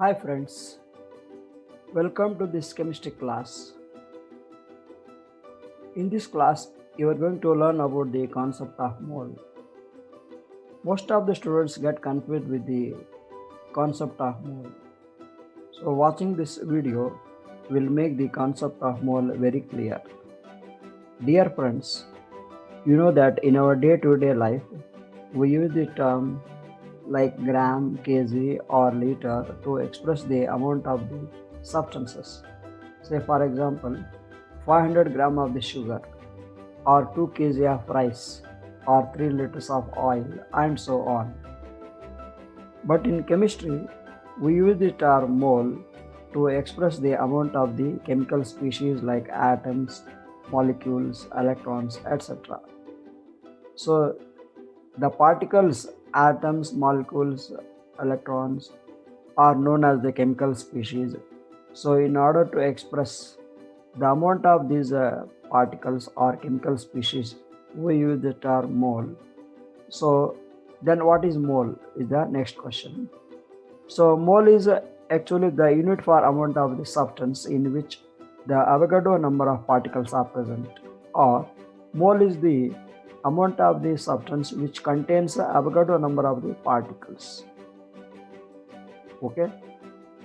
Hi friends, welcome to this chemistry class. In this class, you are going to learn about the concept of mole. Most of the students get confused with the concept of mole. So watching this video will make the concept of mole very clear. Dear friends, you know that in our day-to-day life, we use the term like gram, kg or liter to express the amount of the substances. Say for example, 500 gram of the sugar or 2 kg of rice or 3 liters of oil and so on. But in chemistry, we use the term mole to express the amount of the chemical species like atoms, molecules, electrons, etc. So the particles, atoms, molecules, electrons are known as the chemical species. So in order to express the amount of these particles or chemical species, we use the term mole. So then what is mole is the next question. So mole is actually the unit for amount of the substance in which the Avogadro number of particles are present, or mole is the amount of the substance which contains the Avogadro number of the particles. Okay.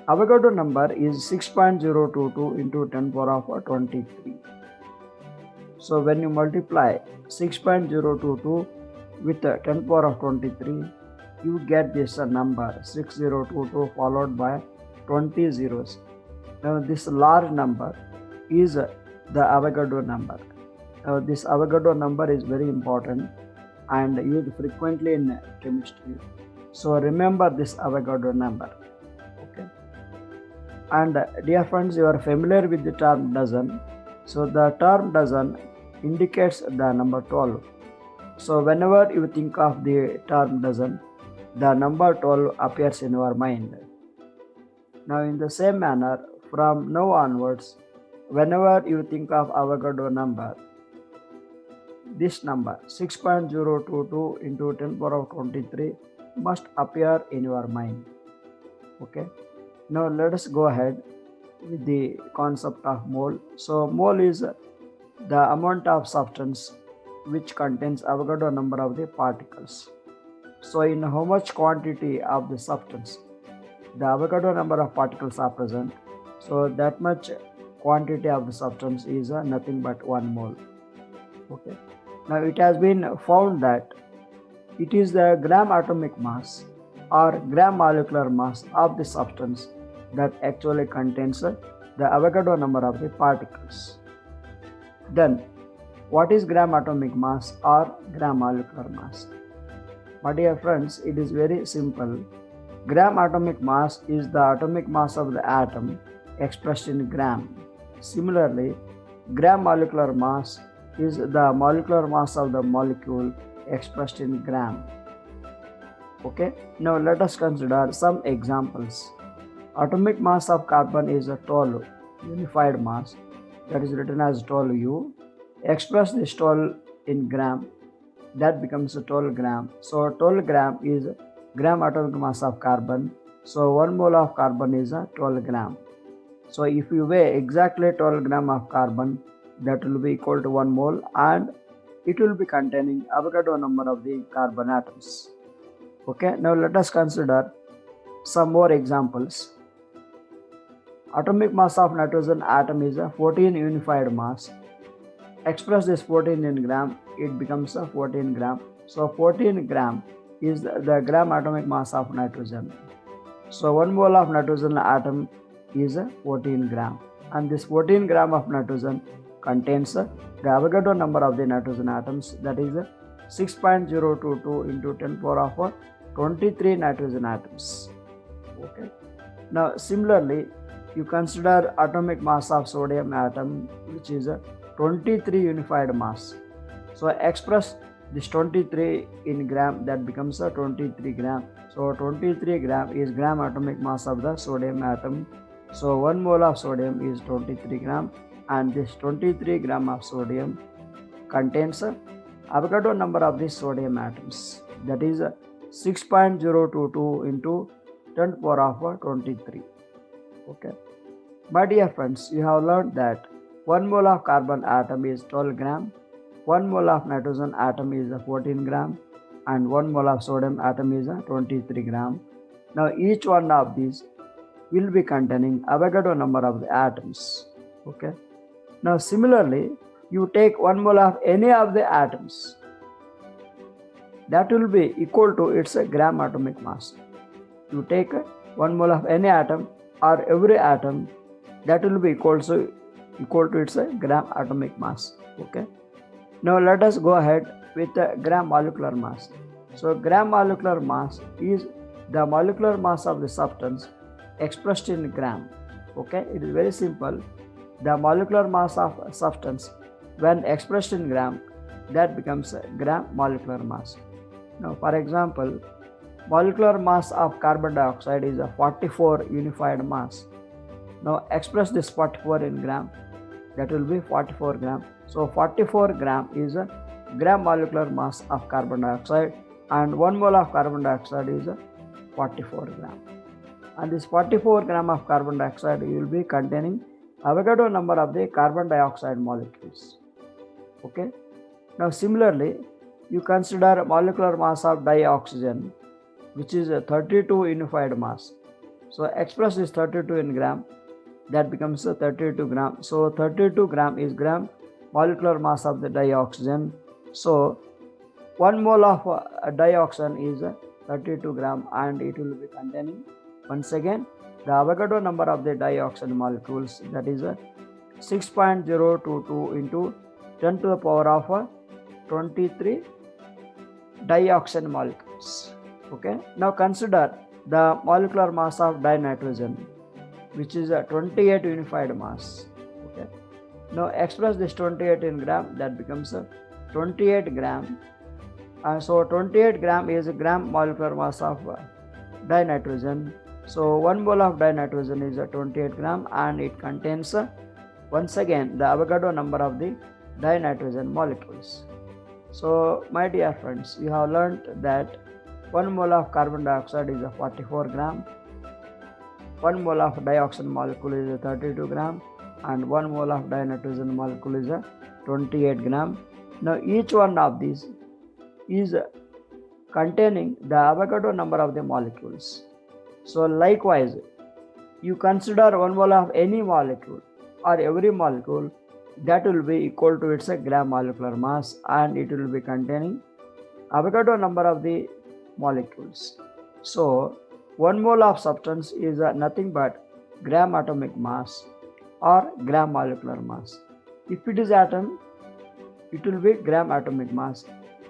Avogadro number is 6.022 into 10 power of 23. So when you multiply 6.022 with 10 power of 23, you get this number 6022 followed by 20 zeros. Now this large number is the Avogadro number. Now this Avogadro number is very important and used frequently in chemistry. So remember this Avogadro number. Okay. And dear friends, you are familiar with the term dozen. So the term dozen indicates the number 12. So whenever you think of the term dozen, the number 12 appears in your mind. Now in the same manner, from now onwards, whenever you think of Avogadro number, this number 6.022 into 10 power of 23 must appear in your mind. Okay. Now let us go ahead with the concept of mole. So mole is the amount of substance which contains Avogadro number of the particles. So in how much quantity of the substance the Avogadro number of particles are present, so that much quantity of the substance is nothing but 1 mole. Okay. Now it has been found that it is the gram atomic mass or gram molecular mass of the substance that actually contains the Avogadro number of the particles. Then, what is gram atomic mass or gram molecular mass? My dear friends, it is very simple. Gram atomic mass is the atomic mass of the atom expressed in gram. Similarly, gram molecular mass is the molecular mass of the molecule expressed in gram. Okay, now let us consider some examples. Atomic mass of carbon is a 12 unified mass, that is written as 12U. Express this 12 in gram, that becomes 12 gram. So 12 gram is gram atomic mass of carbon. So 1 mole of carbon is 12 gram. So if you weigh exactly 12 gram of carbon, that will be equal to 1 mole and it will be containing Avogadro number of the carbon atoms. Okay, now let us consider some more examples. Atomic mass of nitrogen atom is a 14 unified mass. Express this 14 in gram, it becomes a 14 gram. So 14 gram is the gram atomic mass of nitrogen. So 1 mole of nitrogen atom is 14 gram. And this 14 gram of nitrogen contains the Avogadro number of the nitrogen atoms, that is 6.022 into 10 power of 23 nitrogen atoms. Okay. Now similarly, you consider atomic mass of sodium atom, which is a 23 unified mass. So express this 23 in gram, that becomes a 23 gram. So 23 gram is gram atomic mass of the sodium atom. So 1 mole of sodium is 23 gram and this 23 gram of sodium contains a Avogadro number of the sodium atoms, that is 6.022 into 10 power of 23. Okay. My dear friends, you have learned that 1 mole of carbon atom is 12 gram, 1 mole of nitrogen atom is 14 gram, and 1 mole of sodium atom is 23 gram. Now each one of these will be containing Avogadro number of the atoms. Okay. Now similarly, you take 1 mole of any of the atoms, that will be equal to its gram atomic mass. You take 1 mole of any atom or every atom, that will be equal to its gram atomic mass. Okay. Now let us go ahead with the gram molecular mass. So gram molecular mass is the molecular mass of the substance expressed in gram. Okay, it is very simple. The molecular mass of a substance when expressed in gram, that becomes a gram molecular mass. Now for example, molecular mass of carbon dioxide is a 44 unified mass. Now express this 44 in gram, that will be 44 gram. So 44 gram is a gram molecular mass of carbon dioxide, and 1 mole of carbon dioxide is a 44 gram. And this 44 gram of carbon dioxide will be containing Avogadro number of the carbon dioxide molecules. Okay. Now similarly, you consider molecular mass of dioxygen, which is a 32 unified mass. So express this 32 in gram, that becomes a 32 gram. So 32 gram is gram molecular mass of the dioxygen. So 1 mole of dioxin is 32 gram, and it will be containing once again the Avogadro number of the dioxin molecules, that is 6.022 into 10 to the power of 23 dioxin molecules. Okay. Now consider the molecular mass of dinitrogen, which is a 28 unified mass. Okay. Now express this 28 in gram, that becomes a 28 gram. So 28 gram is a gram molecular mass of dinitrogen. So 1 mole of dinitrogen is a 28 gram, and it contains once again the Avogadro number of the dinitrogen molecules. So my dear friends, you have learnt that 1 mole of carbon dioxide is a 44 gram, 1 mole of dioxin molecule is a 32 gram, and 1 mole of dinitrogen molecule is a 28 gram. Now each one of these is containing the Avogadro number of the molecules. So likewise, you consider 1 mole of any molecule or every molecule, that will be equal to its gram molecular mass, and it will be containing Avogadro number of the molecules. So 1 mole of substance is nothing but gram atomic mass or gram molecular mass. If it is atom, it will be gram atomic mass,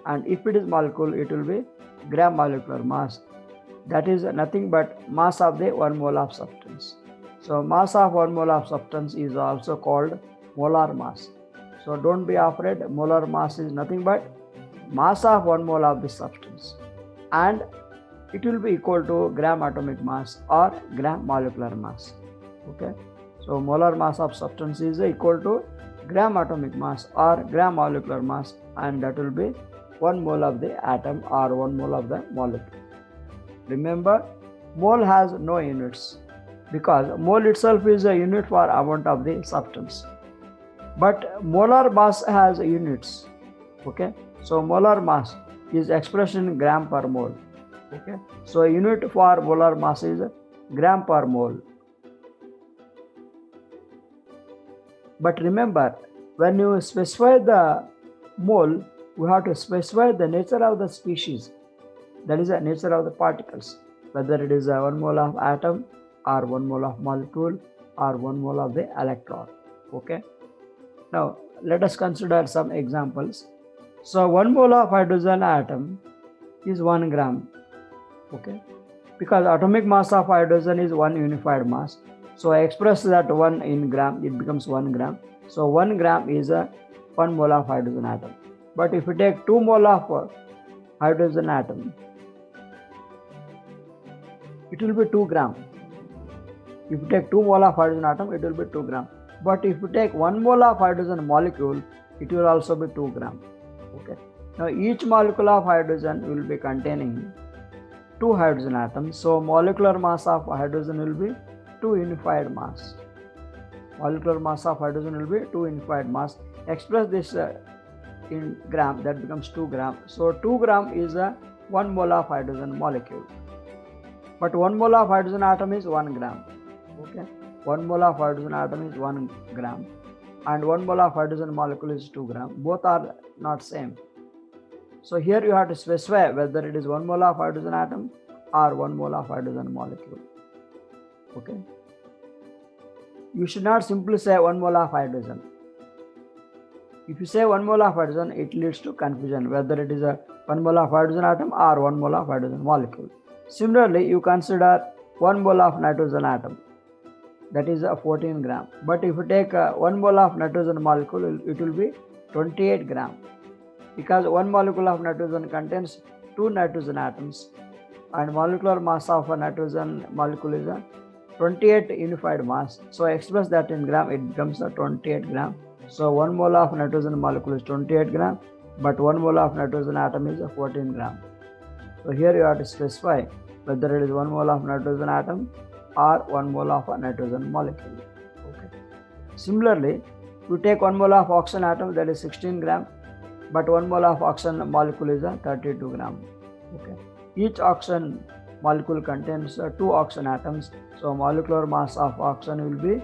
and if it is molecule, it will be gram molecular mass. That is nothing but mass of the 1 mole of substance. So mass of 1 mole of substance is also called molar mass. So don't be afraid, molar mass is nothing but mass of 1 mole of the substance, and it will be equal to gram atomic mass or gram molecular mass. Okay. So molar mass of substance is equal to gram atomic mass or gram molecular mass, and that will be 1 mole of the atom or 1 mole of the molecule. Remember, mole has no units because mole itself is a unit for amount of the substance, but molar mass has units. Okay. So molar mass is expressed in gram per mole. Okay. So unit for molar mass is gram per mole. But remember, when you specify the mole, we have to specify the nature of the species, that is the nature of the particles, whether it is 1 mole of atom or 1 mole of molecule or 1 mole of the electron. Okay. Now let us consider some examples. So 1 mole of hydrogen atom is 1 gram. Okay. Because atomic mass of hydrogen is 1 unified mass. So I express that 1 in gram, it becomes 1 gram. So 1 gram is a 1 mole of hydrogen atom. But if you take 2 mole of hydrogen atom, it will be 2 gram. If you take 2 mole of hydrogen atom, it will be 2 gram. But if you take 1 mole of hydrogen molecule, it will also be 2 gram. Okay. Now each molecule of hydrogen will be containing 2 hydrogen atoms. So molecular mass of hydrogen will be 2 unified mass. Molecular mass of hydrogen will be 2 unified mass. Express this in gram, that becomes 2 gram. So 2 gram is a 1 mole of hydrogen molecule. But 1 mole of hydrogen atom is 1 gram. Okay, 1 mole of hydrogen atom is 1 gram, and 1 mole of hydrogen molecule is 2 gram. Both are not same. So here you have to specify whether it is 1 mole of hydrogen atom or 1 mole of hydrogen molecule. Okay. You should not simply say 1 mole of hydrogen. If you say 1 mole of hydrogen, it leads to confusion whether it is a 1 mole of hydrogen atom or 1 mole of hydrogen molecule. Similarly, you consider 1 mole of nitrogen atom, that is a 14 gram. But if you take 1 mole of nitrogen molecule, it will be 28 gram, because 1 molecule of nitrogen contains 2 nitrogen atoms, and molecular mass of a nitrogen molecule is a 28 unified mass. So express that in gram, it becomes a 28 gram. So 1 mole of nitrogen molecule is 28 gram, but 1 mole of nitrogen atom is a 14 gram. So here you have to specify whether it is 1 mole of nitrogen atom or 1 mole of a nitrogen molecule. Okay. Similarly, you take 1 mole of oxygen atom, that is 16 gram, but 1 mole of oxygen molecule is a 32 gram. Okay. Each oxygen molecule contains 2 oxygen atoms, so molecular mass of oxygen will be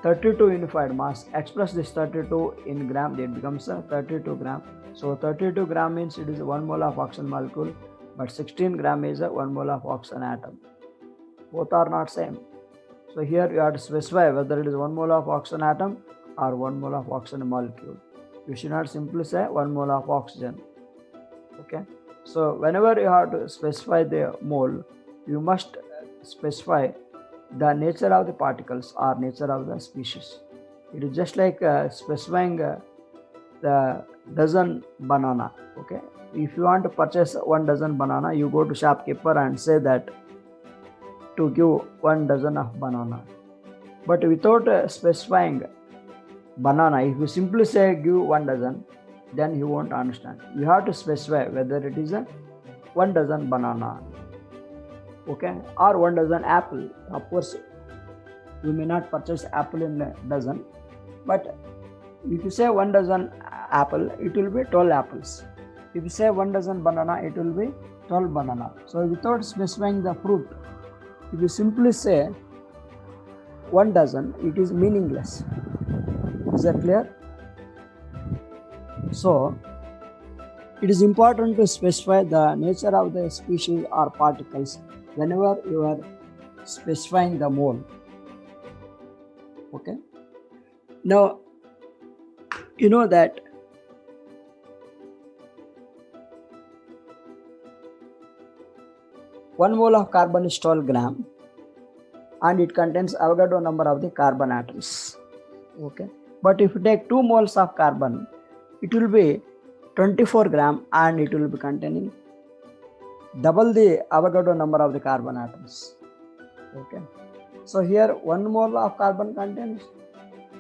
32 unified mass. Express this 32 in gram, it becomes a 32 gram. So 32 gram means it is 1 mole of oxygen molecule, but 16 gram is a 1 mole of oxygen atom. Both are not same. So here you have to specify whether it is 1 mole of oxygen atom or 1 mole of oxygen molecule. You should not simply say 1 mole of oxygen. Okay. So whenever you have to specify the mole, you must specify the nature of the particles or nature of the species. It is just like specifying the dozen banana. Okay. If you want to purchase 1 dozen banana, you go to shopkeeper and say that to give 1 dozen of banana. But without specifying banana, if you simply say give 1 dozen, then you won't understand. You have to specify whether it is a 1 dozen banana, okay, or 1 dozen apple. Of course, you may not purchase apple in a dozen, but if you say 1 dozen apple, it will be 12 apples. If you say 1 dozen banana, it will be 12 banana. So without specifying the fruit, if you simply say 1 dozen, it is meaningless. Is that clear? So it is important to specify the nature of the species or particles whenever you are specifying the mole. Okay. Now you know that one mole of carbon is 12 gram and it contains Avogadro number of the carbon atoms. Okay. But if you take 2 moles of carbon, it will be 24 gram and it will be containing double the Avogadro number of the carbon atoms. Okay. So here 1 mole of carbon contains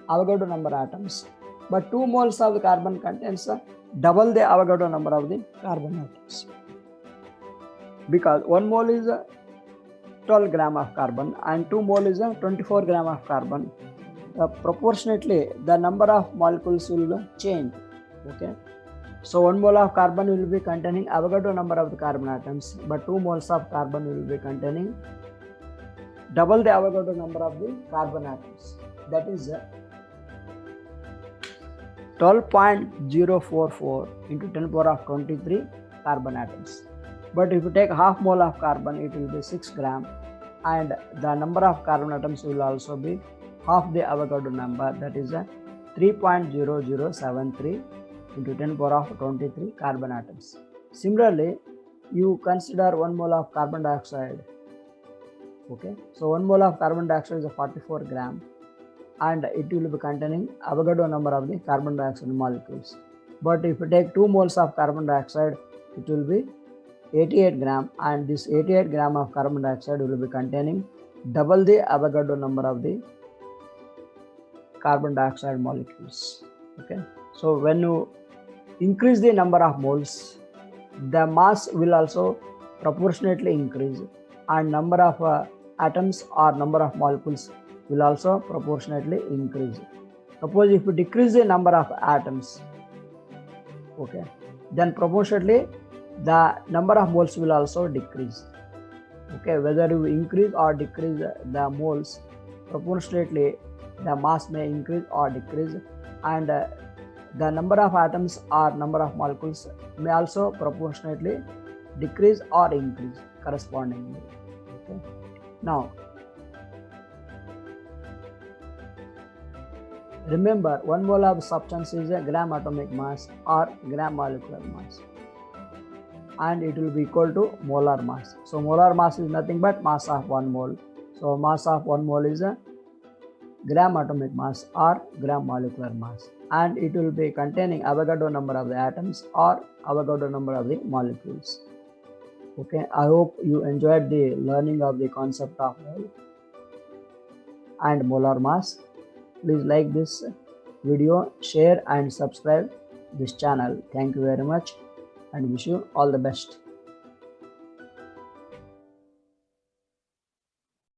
Avogadro number atoms, but 2 moles of the carbon contains double the Avogadro number of the carbon atoms. Because 1 mole is 12 gram of carbon and 2 mole is 24 gram of carbon. Proportionately, the number of molecules will change. Okay. So 1 mole of carbon will be containing Avogadro number of the carbon atoms, but 2 moles of carbon will be containing double the Avogadro number of the carbon atoms. That is 12.044 into 10 power of 23 carbon atoms. But if you take half mole of carbon, it will be 6 gram, and the number of carbon atoms will also be half the Avogadro number, that is 3.0073 into 10 power of 23 carbon atoms. Similarly, you consider 1 mole of carbon dioxide. Okay, so 1 mole of carbon dioxide is 44 gram and it will be containing Avogadro number of the carbon dioxide molecules. But if you take 2 moles of carbon dioxide, it will be 88 gram, and this 88 gram of carbon dioxide will be containing double the Avogadro number of the carbon dioxide molecules. Okay, so when you increase the number of moles, the mass will also proportionately increase, and number of atoms or number of molecules will also proportionately increase. Suppose if you decrease the number of atoms, okay, then proportionately the number of moles will also decrease. Okay, whether you increase or decrease the moles, proportionately the mass may increase or decrease, and the number of atoms or number of molecules may also proportionately decrease or increase correspondingly. Okay. Now remember, 1 mole of substance is a gram atomic mass or gram molecular mass, and it will be equal to molar mass. So molar mass is nothing but mass of 1 mole. So mass of 1 mole is a gram atomic mass or gram molecular mass, and it will be containing Avogadro number of the atoms or Avogadro number of the molecules. Okay, I hope you enjoyed the learning of the concept of mole and molar mass. Please like this video, share and subscribe this channel. Thank you very much and wish you all the best.